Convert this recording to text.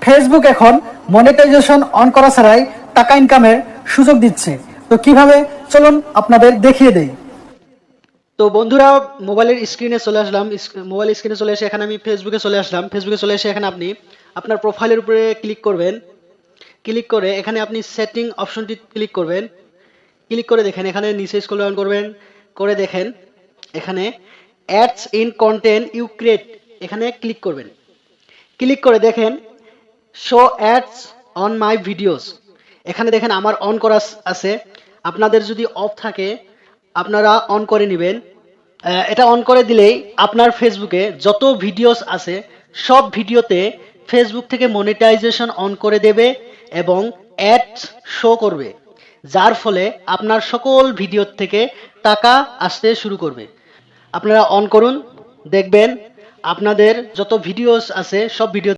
Facebook এখন monetization on করা ছাড়াই টাকা ইনকামের সুযোগ দিচ্ছে। তো কিভাবে, চলুন আপনাদের দেখিয়ে দেই। তো বন্ধুরা, মোবাইলের স্ক্রিনে চলে আসলাম। মোবাইল স্ক্রিনে চলে এসে এখানে আমি ফেসবুকে চলে আসলাম। ফেসবুকে চলে এসে এখানে আপনি আপনার প্রোফাইলের উপরে ক্লিক করবেন। ক্লিক করে এখানে আপনি সেটিং অপশনটি ক্লিক করবেন। ক্লিক করে দেখেন এখানে নিচে স্ক্রল ডাউন করবেন, করে দেখেন এখানে ads in content you create, এখানে ক্লিক করবেন। ক্লিক করে দেখেন show ads on my videos, এখানে দেখেন আমার অন করা আছে। আপনাদের যদি অফ থাকে আপনারা অন করে নেবেন। এটা অন করে দিলেই আপনার ফেসবুকে যত ভিডিওস আছে সব ভিডিওতে ফেসবুক থেকে মনিটাইজেশন অন করে দেবে এবং অ্যাডস শো করবে, যার ফলে আপনার সকল ভিডিও থেকে টাকা আসতে শুরু করবে। আপনারা অন করুন, দেখবেন আপনাদের যত ভিডিওস আছে সব ভিডিও